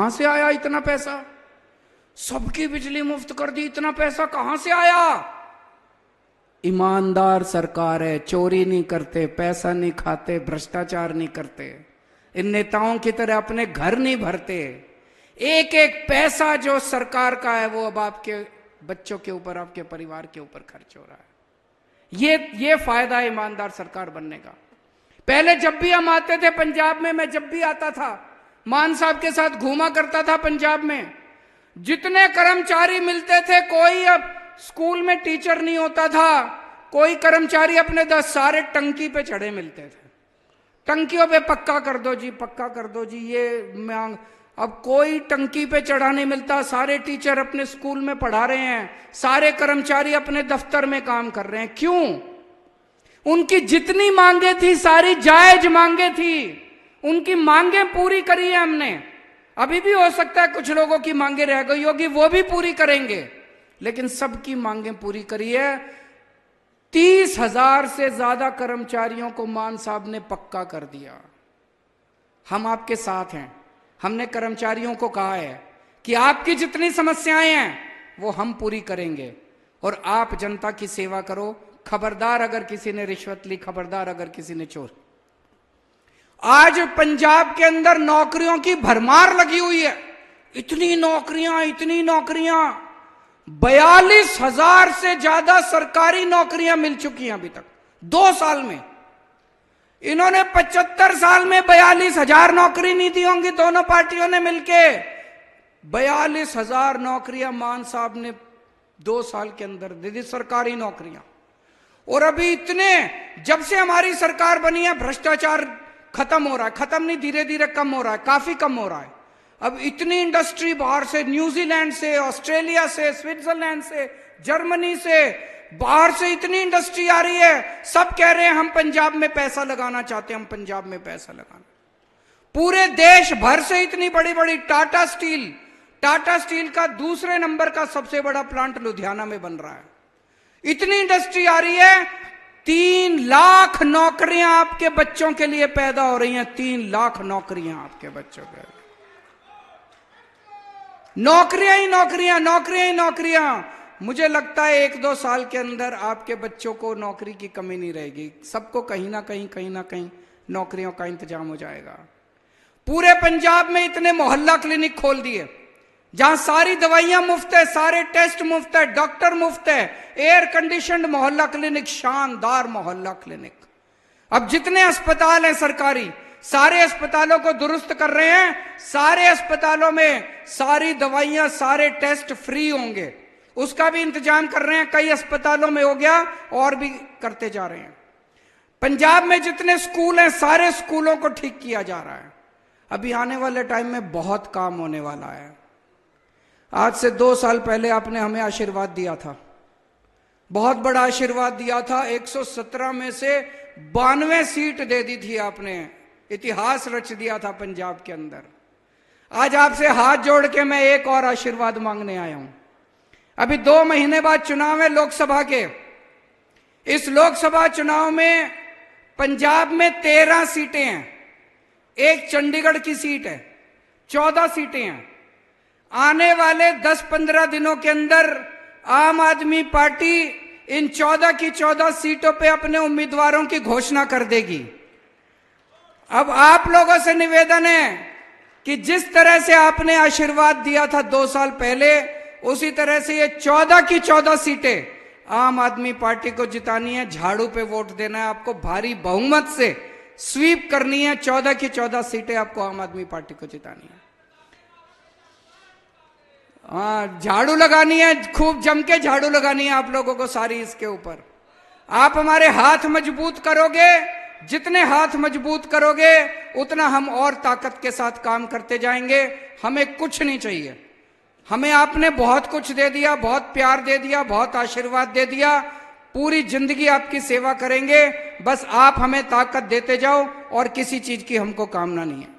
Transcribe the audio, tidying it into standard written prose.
कहां से आया इतना पैसा? सबकी बिजली मुफ्त कर दी, इतना पैसा कहां से आया? ईमानदार सरकार है, चोरी नहीं करते, पैसा नहीं खाते, भ्रष्टाचार नहीं करते, इन नेताओं की तरह अपने घर नहीं भरते। एक एक पैसा जो सरकार का है वो अब आपके बच्चों के ऊपर, आपके परिवार के ऊपर खर्च हो रहा है। ये फायदा है ईमानदार सरकार बनने का। पहले जब भी हम आते थे पंजाब में, मैं जब भी आता था मान साहब के साथ घूमा करता था पंजाब में, जितने कर्मचारी मिलते थे, कोई अब स्कूल में टीचर नहीं होता था, कोई कर्मचारी अपने 10 सारे टंकी पे चढ़े मिलते थे। टंकियों पे पक्का कर दो जी, पक्का कर दो जी, ये मांग। अब कोई टंकी पे चढ़ा नहीं मिलता, सारे टीचर अपने स्कूल में पढ़ा रहे हैं, सारे कर्मचारी अपने दफ्तर में काम कर रहे हैं। क्यों? उनकी जितनी मांगे थी सारी जायज मांगे थी, उनकी मांगे पूरी करी है हमने। अभी भी हो सकता है कुछ लोगों की मांगे रह गई होगी, वो भी पूरी करेंगे, लेकिन सबकी मांगे पूरी करी है। 30,000 से ज्यादा कर्मचारियों को मान साहब ने पक्का कर दिया। हम आपके साथ हैं। हमने कर्मचारियों को कहा है कि आपकी जितनी समस्याएं हैं वो हम पूरी करेंगे, और आप जनता की सेवा करो। खबरदार अगर किसी ने रिश्वत ली, खबरदार अगर किसी ने चोर। आज पंजाब के अंदर नौकरियों की भरमार लगी हुई है, इतनी नौकरियां, इतनी नौकरियां। 42,000 से ज्यादा सरकारी नौकरियां मिल चुकी हैं अभी तक 2 साल में। इन्होंने 75 साल में 42,000 नौकरी नहीं दी होंगी दोनों पार्टियों ने मिलके। 42,000 नौकरियां मान साहब ने 2 साल के अंदर दे दी, सरकारी नौकरियां। और अभी इतने, जब से हमारी सरकार बनी है भ्रष्टाचार खत्म हो रहा है, खत्म नहीं, धीरे धीरे कम हो रहा है, काफी कम हो रहा है। अब इतनी इंडस्ट्री बाहर से, न्यूजीलैंड से, ऑस्ट्रेलिया से, स्विट्जरलैंड से, जर्मनी से, बाहर से इतनी इंडस्ट्री आ रही है। सब कह रहे हैं हम पंजाब में पैसा लगाना चाहते हैं, हम पंजाब में पैसा लगाना। पूरे देश भर से इतनी बड़ी बड़ी टाटा स्टील का दूसरे नंबर का सबसे बड़ा प्लांट लुधियाना में बन रहा है। इतनी इंडस्ट्री आ रही है, 3 लाख नौकरियां आपके बच्चों के लिए पैदा हो रही हैं। 3 लाख नौकरियां आपके बच्चों के लिए, नौकरियां ही नौकरियां, नौकरियां ही नौकरियां। मुझे लगता है 1-2 साल के अंदर आपके बच्चों को नौकरी की कमी नहीं रहेगी। सबको कहीं ना कहीं नौकरियों का इंतजाम हो जाएगा। पूरे पंजाब में इतने मोहल्ला क्लिनिक खोल दिए जहां सारी दवाइयां मुफ्त है, सारे टेस्ट मुफ्त है, डॉक्टर मुफ्त है, एयर कंडीशनड मोहल्ला क्लिनिक, शानदार मोहल्ला क्लिनिक। अब जितने अस्पताल हैं सरकारी, सारे अस्पतालों को दुरुस्त कर रहे हैं। सारे अस्पतालों में सारी दवाइयां, सारे टेस्ट फ्री होंगे, उसका भी इंतजाम कर रहे हैं। कई अस्पतालों में हो गया, और भी करते जा रहे हैं। पंजाब में जितने स्कूल हैं सारे स्कूलों को ठीक किया जा रहा है। अभी आने वाले टाइम में बहुत काम होने वाला है। आज से 2 साल पहले आपने हमें आशीर्वाद दिया था, बहुत बड़ा आशीर्वाद दिया था। 117 में से 92 सीट दे दी थी आपने, इतिहास रच दिया था पंजाब के अंदर। आज आपसे हाथ जोड़ के मैं एक और आशीर्वाद मांगने आया हूं। अभी 2 महीने बाद चुनाव है लोकसभा के। इस लोकसभा चुनाव में पंजाब में 13 सीटें हैं, एक चंडीगढ़ की सीट है, 14 सीटें हैं। आने वाले 10-15 दिनों के अंदर आम आदमी पार्टी इन 14 की 14 सीटों पे अपने उम्मीदवारों की घोषणा कर देगी। अब आप लोगों से निवेदन है कि जिस तरह से आपने आशीर्वाद दिया था 2 साल पहले, उसी तरह से ये 14 की 14 सीटें आम आदमी पार्टी को जितानी है। झाड़ू पे वोट देना है आपको, भारी बहुमत से स्वीप करनी है। 14 की 14 सीटें आपको आम आदमी पार्टी को जितानी है। हाँ, झाड़ू लगानी है, खूब जम के झाड़ू लगानी है आप लोगों को सारी इसके ऊपर। आप हमारे हाथ मजबूत करोगे, जितने हाथ मजबूत करोगे उतना हम और ताकत के साथ काम करते जाएंगे। हमें कुछ नहीं चाहिए, हमें आपने बहुत कुछ दे दिया, बहुत प्यार दे दिया, बहुत आशीर्वाद दे दिया। पूरी जिंदगी आपकी सेवा करेंगे, बस आप हमें ताकत देते जाओ और किसी चीज की हमको कामना नहीं है।